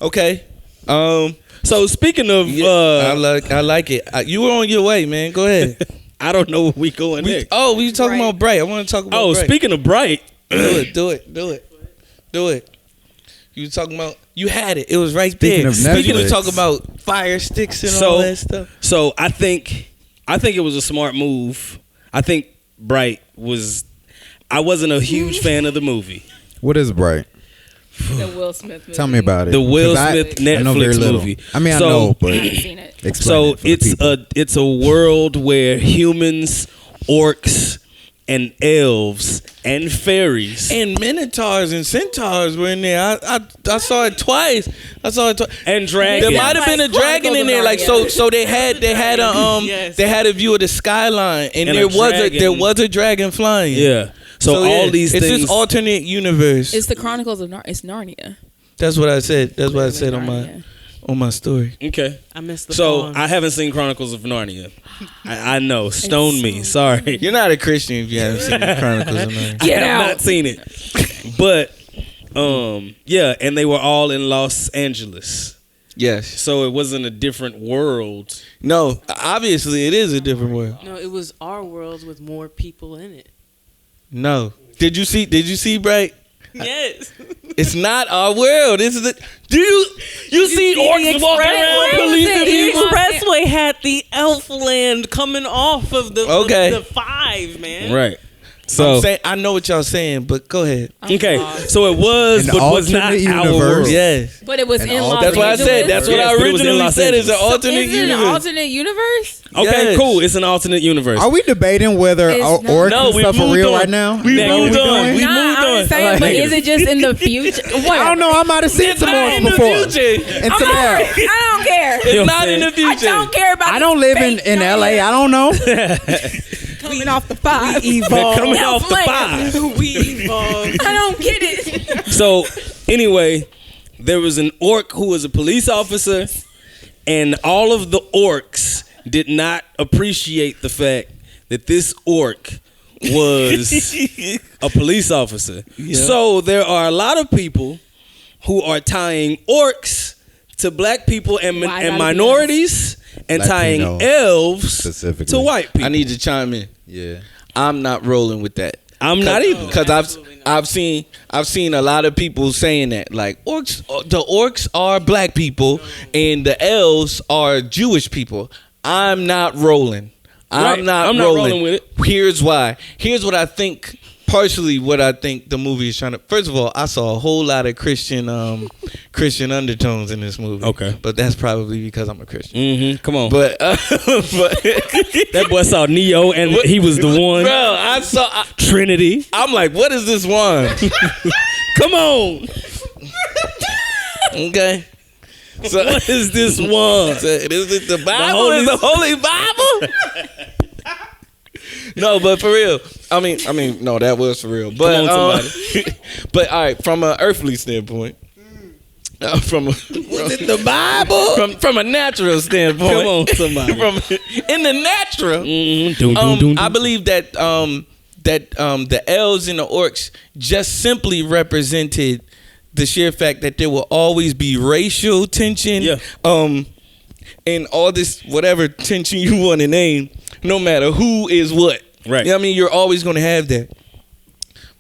Okay. So speaking of, I like it. You were on your way, man. Go ahead. I don't know where we going next. We talking about Bright. I want to talk about Bright. Speaking of Bright, do it. You talking about? You had it. It was right Speaking there. of Netflix. You were talking about fire sticks and all that stuff. So I think it was a smart move. I think Bright was. I wasn't a huge fan of the movie. What is Bright? The Will Smith movie. Tell me about it. The Will Smith Netflix movie. I mean, I know, but I haven't seen it. Explain it's a world where humans, orcs, and elves and fairies and minotaurs and centaurs were in there. I saw it twice. And dragons. There might have been a dragon in there. Like so they had a view of the skyline and there was a dragon flying. Yeah. So all these things. It's this alternate universe. It's the Chronicles of It's Narnia. That's what I said. That's what I said on my story. Okay. I missed the So poem. I haven't seen Chronicles of Narnia. I know. Stone me. Sorry. You're not a Christian if you haven't seen the Chronicles of Narnia. I have not seen it. But and they were all in Los Angeles. Yes. So it wasn't a different world. No, obviously it is a different world. No, it was our world with more people in it. No. Did you see Bright? Yes. It's not our world. This is it. You see orcs walking around policing The people? expressway had the elf land coming off of the 5, man. Right. So I know what y'all saying, but go ahead. Okay. So it was, An but was not alternate our universe. world. Yes. But it was in Los That's what I Angeles. said. That's what I Yes, but it was in originally Los said. It's an Angeles. alternate Is it an universe. alternate universe? Okay, Yes. cool. It's an alternate universe. Are we debating whether It's not. orcs No, and we stuff are moved real on. right now? We moved on. We Nah, moved I'm on. just saying, but is it just in the future? What? I don't know. I might have seen some not in orcs the before. future. And some elves. I don't care. It's not in the I future. don't care about. I don't live in LA. I don't know. coming off the 5. Evolved. Coming off the Land. 5. We evolved. I don't get it. So anyway, there was an orc who was a police officer, and all of the orcs did not appreciate the fact that this orc was a police officer. Yeah. So there are a lot of people who are tying orcs to black people and Why gotta be minorities and tying Latino elves specifically. to white people. I need to chime in. Yeah. I'm not rolling with that. I'm not either. Because I've seen a lot of people saying that, like, the orcs are black people and the elves are Jewish people. I'm not rolling. I'm not rolling with it. Here's why. Here's what I think. Partially, what I think the movie is trying to. First of all, I saw a whole lot of Christian undertones in this movie. Okay, but that's probably because I'm a Christian. Mm-hmm. Come on, but that boy saw Neo and he was the one. Bro, I saw Trinity. I'm like, what is this one? Come on. Okay. So, what is this one? So, is it the Bible? Is the Holy Bible? No, but for real. I mean, no, that was for real. But but all right, from an earthly standpoint, was it the Bible? From a natural standpoint, come on, somebody. In the natural, I believe that the elves and the orcs just simply represented the sheer fact that there will always be racial tension, and all this whatever tension you want to name, no matter who is what. Right. You know what I mean? You're always going to have that.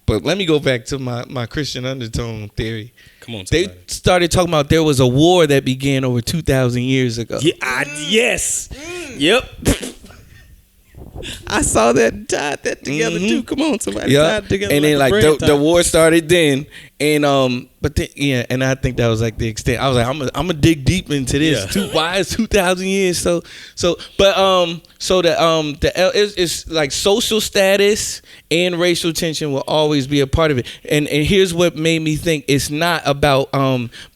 But let me go back to my Christian undertone theory. Come on, somebody. They started talking about there was a war that began over 2,000 years ago. Yeah, yes. Yep. I saw that, tied that together too. Come on, somebody tied it together. And then like the war started then, and but then, and I think that was like the extent. I was like, I'm gonna dig deep into this. Yeah. Why is 2,000 years so it's like social status and racial tension will always be a part of it. And here's what made me think it's not about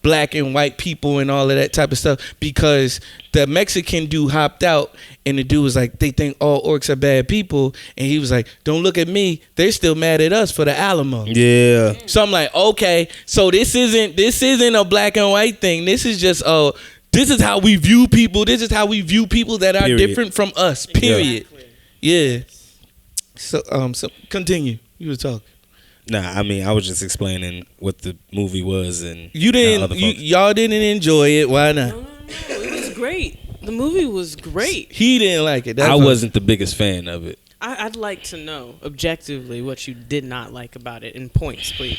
black and white people and all of that type of stuff, because the Mexican dude hopped out and the dude was like, they think all orcs are bad people, and he was like, don't look at me, they're still mad at us for the Alamo. Yeah. So I'm like, okay, so this isn't a black and white thing. This is just this is how we view people. This is how we view people that are different from us. Period. Yeah. So continue. You were talking. Nah, I mean, I was just explaining what the movie was, and You didn't. Y'all didn't enjoy it. Why not? No, it was great. The movie was great. He didn't like it. That's I what- wasn't the biggest fan of it. I'd like to know objectively what you did not like about it in points, please.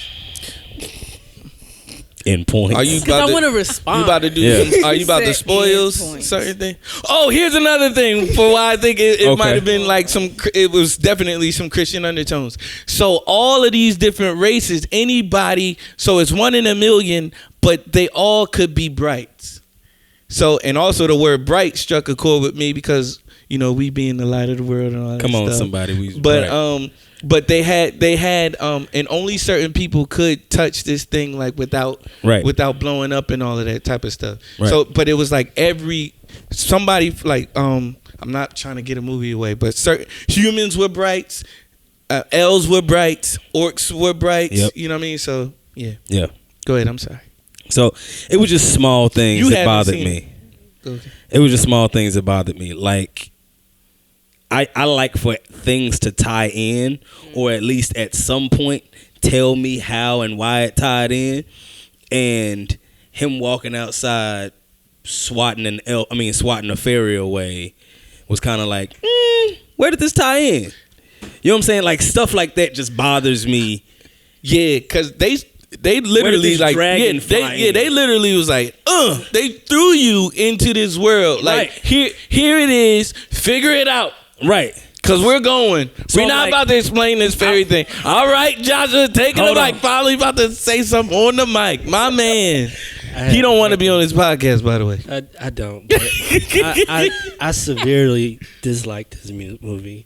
In points. Are you Because I about want to to? respond. You about to do? Yeah. Are you about to Said spoil in points. certain thing? Oh, here's another thing for why I think it Okay. might have been like some. It was definitely some Christian undertones. So all of these different races, anybody. So it's 1 in a million, but they all could be brights. So and also the word bright struck a chord with me because we being the light of the world and all that Come on, stuff. somebody. But they had and only certain people could touch this thing like without blowing up and all of that type of stuff. Right. So but it was like somebody like I'm not trying to get a movie away, but certain humans were brights, elves were brights, orcs were brights. Yep. You know what I mean? So yeah. Yeah. Go ahead. I'm sorry. So it was just small things You that haven't bothered seen me. Go. It was just small things that bothered me. Like I like for things to tie in, or at least at some point tell me how and why it tied in. And him walking outside, swatting a fairy away, was kind of like, where did this tie in? You know what I'm saying? Like stuff like that just bothers me. Yeah, because they literally this like dragon fly in? they literally was like they threw you into this world like Right. here it is, figure it out. Right. Cause we're going. So We're not like- about to explain this fairy thing. All right, Joshua, take the Hold mic. on. Finally about to say something on the mic. My man. He don't want to be on this podcast, by the way. I don't. But I severely dislike this movie.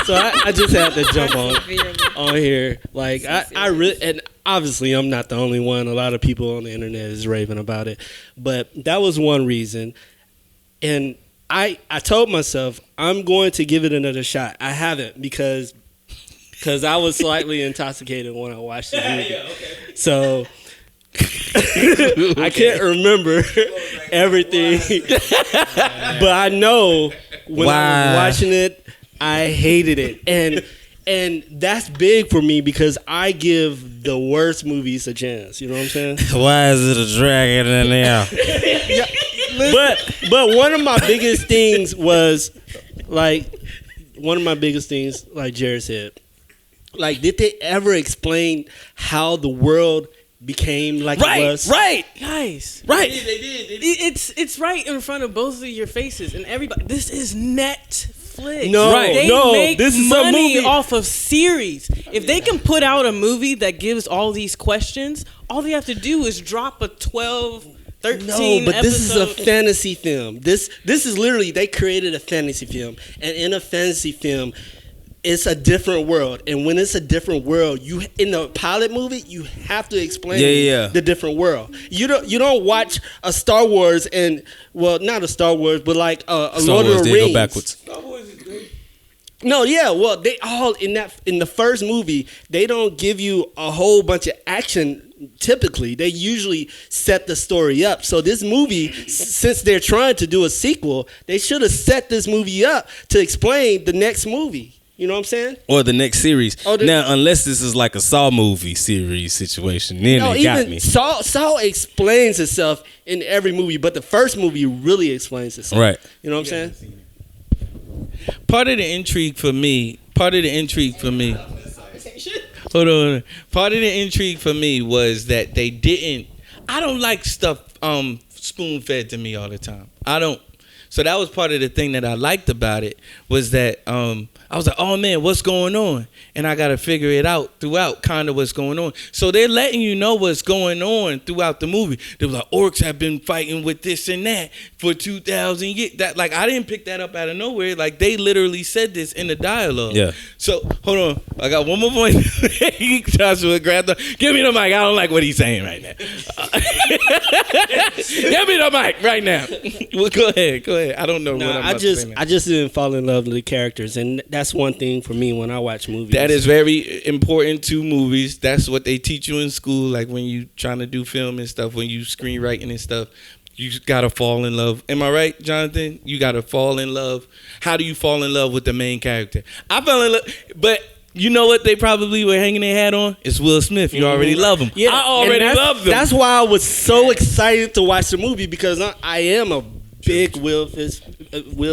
So I just had to jump on here. Like I really, and obviously I'm not the only one. A lot of people on the internet is raving about it, but that was one reason. And I told myself I'm going to give it another shot. I haven't because I was slightly intoxicated when I watched the movie. So I can't remember everything, but I know when I was watching it, I hated it, and that's big for me because I give the worst movies a chance. You know what I'm saying? Why is it a dragon in there? But one of my biggest things was like Jared said, like, did they ever explain how the world became like it was? Right. Guys, Right. They did. it's right in front of both of your faces, and everybody. This is Netflix. No, they no, make this is a money movie. off of series. If they can put out a movie that gives all these questions, all they have to do is drop a 12, 13 No, but this is a episode- fantasy film. This is literally, they created a fantasy film, and in a fantasy film, it's a different world. And when it's a different world, you in the pilot movie, you have to explain the different world. You don't watch a Star Wars and, well, not a Star Wars, but like a Star Lord Wars of the did Rings. go backwards. No, yeah, well, they all in the first movie, they don't give you a whole bunch of action. Typically, they usually set the story up. So this movie, since they're trying to do a sequel, they should have set this movie up to explain the next movie. You know what I'm saying? Or the next series. Oh, Now, unless this is like a Saw movie series situation, then No, they got even me. Saw explains itself in every movie, but the first movie really explains itself. Right. You know what I'm saying? Part of the intrigue for me. Hold on. Part of the intrigue for me was that they didn't. I don't like stuff spoon fed to me all the time. I don't. So that was part of the thing that I liked about it was that I was like, oh man, what's going on? And I got to figure it out throughout kind of what's going on. So they're letting you know what's going on throughout the movie. They were like, orcs have been fighting with this and that for 2,000 years. That, like, I didn't pick that up out of nowhere. Like, they literally said this in the dialogue. Yeah. So, hold on. I got one more point. Joshua grabbed give me the mic. I don't like what he's saying right now. Give me the mic right now. Well, go ahead. I don't know what I'm about to say now. I just didn't fall in love with the characters, and that's one thing for me when I watch movies. That is very important to movies. That's what they teach you in school, like when you trying to do film and stuff, when you screenwriting and stuff. You gotta fall in love. Am I right, Jonathan? You gotta fall in love. How do you fall in love with the main character? I fell in love, but You know what they probably were hanging their hat on? It's Will Smith. You already love him. Yeah, I already love them. That's why I was so excited to watch the movie because I am a big Will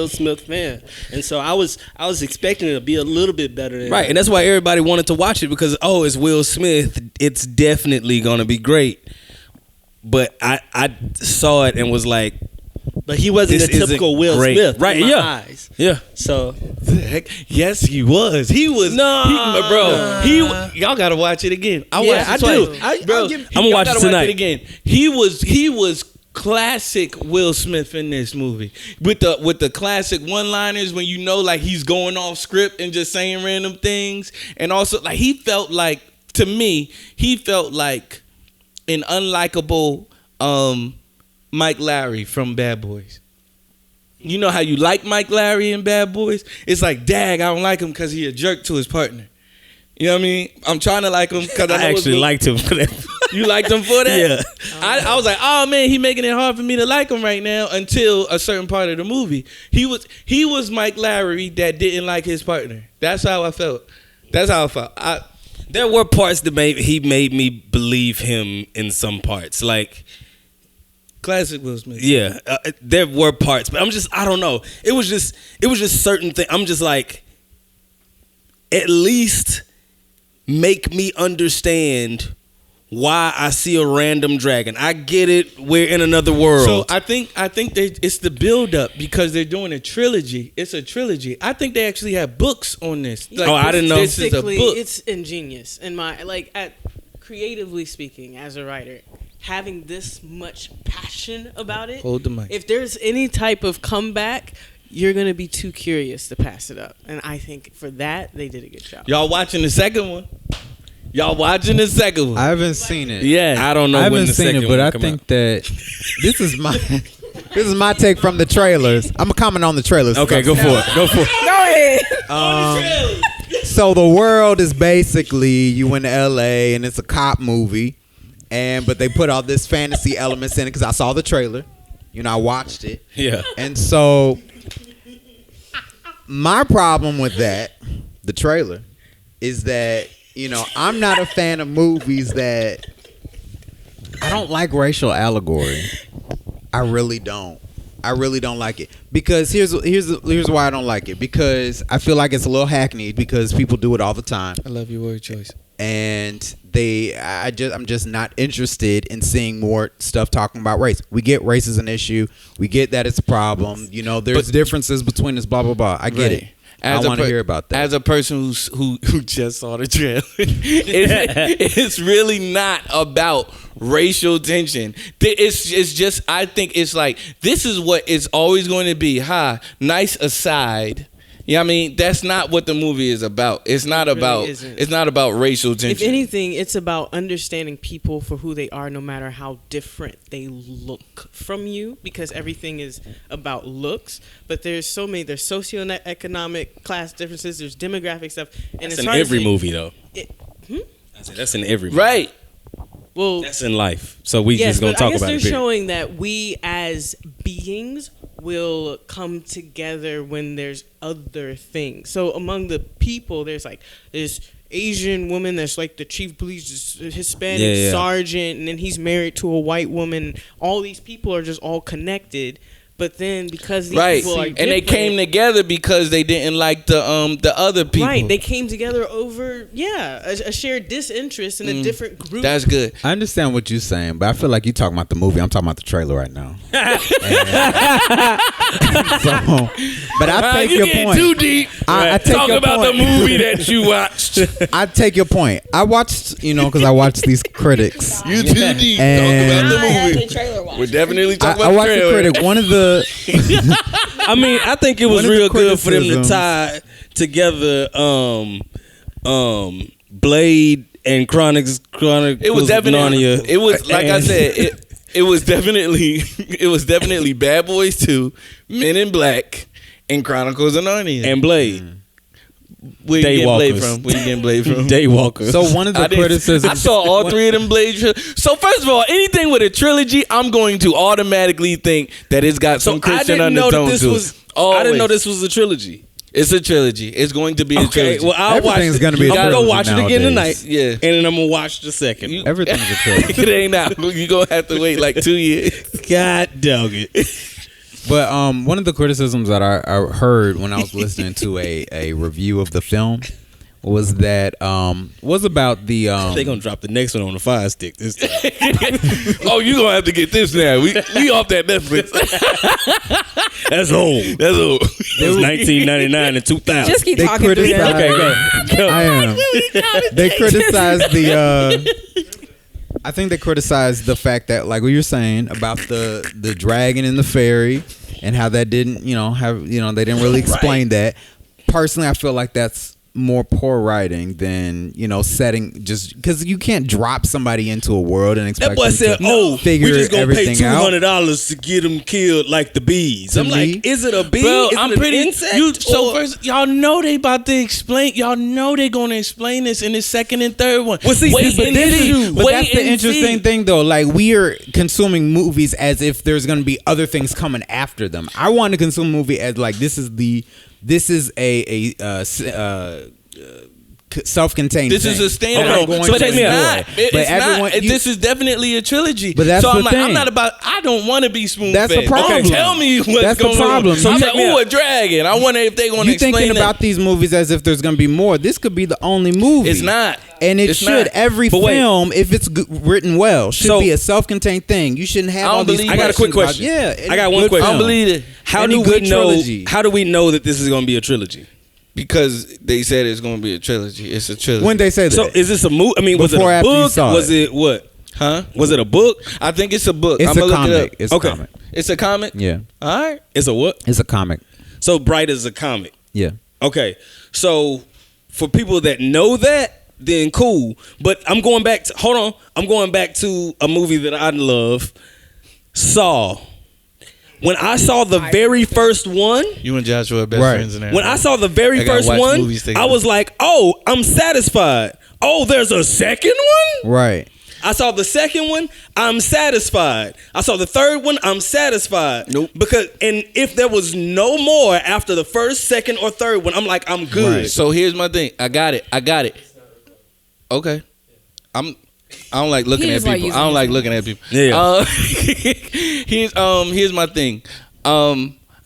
Smith fan, and so I was expecting it to be a little bit better than Right, and that's why everybody wanted to watch it because it's Will Smith. It's definitely gonna be great. But I saw it and was like, But he wasn't This a typical isn't Will great. Smith, Right, in my yeah. eyes. yeah. So Heck, yes, he was. He was. No. Y'all gotta watch it again. I Yeah, watched it I do. twice. Bro, I'm gonna watch it gotta tonight. again. He was classic Will Smith in this movie with the classic one-liners when you know like he's going off script and just saying random things, and also like he felt like an unlikable Mike Lowry from Bad Boys. You know how you like Mike Lowry in Bad Boys? It's like, dag, I don't like him because he a jerk to his partner. You know what I mean? I'm trying to like him because I actually liked him for that. You liked him for that? Yeah. I was like, oh man, he making it hard for me to like him right now until a certain part of the movie. He was Mike Lowry that didn't like his partner. That's how I felt. That's how I felt. There were parts that he made me believe him in some parts. Like, Classic Will Smith. yeah, there were parts, but I don't know. It was just certain things. I'm just like, at least make me understand why I see a random dragon. I get it. We're in another world. So I think it's the build up because they're doing a trilogy. It's a trilogy. I think they actually have books on this. Like, I didn't know. This is a Basically, book. it's ingenious in my creatively speaking, as a writer, having this much passion about it. Hold the mic. If there's any type of comeback, you're gonna be too curious to pass it up, and I think for that they did a good job. Y'all watching the second one? Y'all watching the second one? I haven't seen it. Yeah. I don't know I when haven't the seen second it, but one I come think out. that this is my take from the trailers. I'm gonna comment on the trailers. Okay, go for it. Go for it. Go ahead. So the world is basically you in LA and it's a cop movie, but they put all this fantasy elements in it because I saw the trailer. You know, I watched it. Yeah. And so my problem with that, the trailer, is that, you know, I'm not a fan of movies that I don't like racial allegory. I really don't like it. Because here's why I don't like it. Because I feel like it's a little hackneyed because people do it all the time. I love your word choice. And I'm just not interested in seeing more stuff talking about race. We get race is an issue. We get that it's a problem. You know, there's differences between us, blah, blah, blah. I get it. I want to hear about that. As a person who just saw the trailer, it's really not about racial tension. It's just, I think it's like, this is what it's always going to be. Nice aside. You know what I mean? That's not what the movie is about. It's not about racial tension. If anything, it's about understanding people for who they are, no matter how different they look from you, because everything is about looks. But there's socioeconomic class differences, there's demographic stuff, and That's in every movie, though. I said that's in every movie. Right. Well, That's in life. So we yes, just gonna but talk I guess about they're it. period. showing that we as beings will come together when there's other things. So among the people, there's Asian woman that's like the chief police, Hispanic sergeant, and then he's married to a white woman. All these people are just all connected. But then because these people are and they different- came together because they didn't like the other people. Right, they came together over a shared disinterest in a different group. That's good. I understand what you're saying, but I feel like you're talking about the movie. I'm talking about the trailer right now. But I take you your get point. too deep. I take Talk your about point. the movie that you watched. I take your point. I watched, because I watched these critics. You too deep. And- Talk about the I movie. actually trailer watch. We're definitely talking I about watched the the trailer. critic. One of the I mean, I think it was One of the real good for them to criticisms- tie together Blade and Chronicles It was of definitely. Narnia. It was like I And- said. It was definitely Bad Boys 2, Men in Black, and Chronicles of Narnia. and Blade. Where you getting Blade Daywalkers. from? Where you getting Blade from? Daywalkers. so one of the I criticisms. saw all three of them Blade. So first of all, anything with a trilogy, I'm going to automatically think that it's got some I Christian didn't know that undertones this to it. was. I didn't know this was a trilogy. It's a trilogy. It's going to be a Okay, trilogy. well, I'll watch Everything's it. gonna be a I'm gonna go trilogy watch it again nowadays. tonight. Yeah. And then I'm gonna watch the second. Everything's a trilogy. It ain't out. You're going to have to wait like 2 years. God dog it. But one of the criticisms that I heard when I was listening to a review of the film was that was about the They gonna drop the next one on the Fire Stick this time. Oh, you're going to have to get this now. We off that Netflix. That's old. That's all. It was 1999 and 2000. Just keep they talking through criticized. that. Okay, go. I am. They criticized the. I think they criticized the fact that, like what you're saying about the dragon and the fairy, and how that didn't, they didn't really explain that. Personally, I feel like that's more poor writing than setting, just because you can't drop somebody into a world and expect That boy them said, to "Oh, figure we just gonna pay everything out." $200 to get them killed like the bees." To I'm me? like, is it a bee? Bro, is I'm it an pretty. insect? So or- first, y'all know they about to explain. Y'all know they gonna explain this in the second and third one. Well, see, Wait but and this see. is- But Wait that's the and interesting see. thing, though. Like, we are consuming movies as if there's going to be other things coming after them. I want to consume a movie as like this is a self-contained. This is a thing. standalone. Okay, So so it's check me out. not. It's But everyone- not. This is definitely a trilogy. But that's so I'm the like, I'm thing. not about. I don't want to be spoon That's the fed. problem. Okay, tell me what's That's the going problem. on. So I'm check like, me ooh, out. a dragon. I wonder if they're going to You explain thinking that. about these movies as if there's going to be more. This could be the only movie. It's not. And it It's should. not. Every But wait. film, if it's written well, should So- be a self-contained thing. You shouldn't have I don't all these believe I got a quick questions about- question. yeah. I got any one good question. I don't film. believe it How Any do we good know? trilogy. How do we know that this is gonna be a trilogy? because they said it's going to be a trilogy. It's a trilogy. When they say that. So is this a movie? I mean, was it Before or a after you book? saw Was it? it what? Huh? Was it a book? I think it's a book. It's I'ma a look comic. it up. It's Okay. a comic. It's a comic? Yeah. All right. It's a what? It's a comic. So Bright is a comic. Yeah. Okay. So for people that know that, then cool. But I'm going back to I'm going back to a movie that I love, Saw. When I saw the very first one, You and Joshua are best Right. friends in there. when I saw the very I gotta first watch one, movies together. I was like, "Oh, I'm satisfied." Oh, there's a second one? Right. I saw the second one, I'm satisfied. I saw the third one, I'm satisfied. Nope. Because and if there was no more after the first, second, or third one, I'm like, I'm good. Right. So here's my thing. I got it. Okay. I don't like looking He at just like people. using I don't his like looking at people. Yeah. Here's my thing.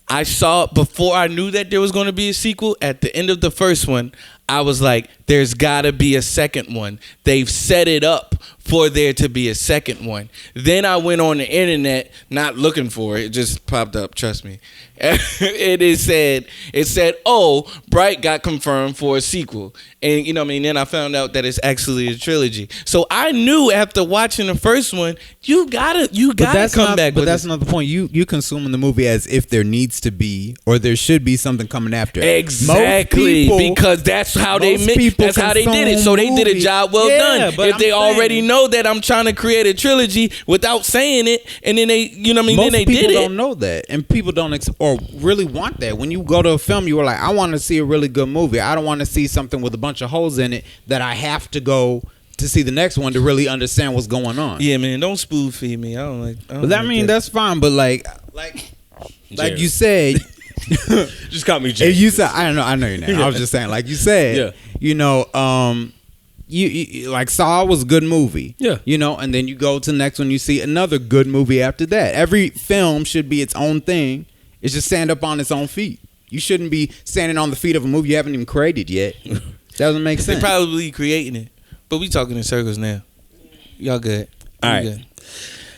I saw before I knew that there was going to be a sequel. At the end of the first one, I was like, "There's got to be a second one." They've set it up for there to be a second one. Then I went on the internet, not looking for it. It just popped up. Trust me. It said, "Oh, Bright got confirmed for a sequel," and Then I found out that it's actually a trilogy. So I knew after watching the first one, you gotta come back. But with that's this. not the point. You consuming the movie as if there needs to be or there should be something coming after. Exactly, Most people- because that's how they most make. people That's how they did it. consume So they did a movies. job well Yeah, done. but If I'm they saying- already know that I'm trying to create a trilogy without saying it, and then they, Most then they people did it. don't know that, and people don't or really want that. When you go to a film, you are like, I want to see a really good movie. I don't want to see something with a bunch of holes in it that I have to go to see the next one to really understand what's going on. Yeah, man, don't spoon feed me. I don't like. But I mean, that's fine. But like Jared. you said. Just call me If Jay. you said, I know your name. I was just saying, like you said, Yeah. you like Saw was a good movie. Yeah. And then you go to the next one, you see another good movie after that. Every film should be its own thing. It should stand up on its own feet. You shouldn't be standing on the feet of a movie you haven't even created yet. Doesn't make They're sense. probably creating it, but we talking in circles now. Y'all good? All We right. good.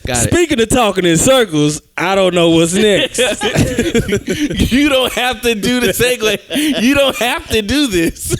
Got it. Speaking of talking in circles, I don't know what's next. You don't have to do the segue. You don't have to do this.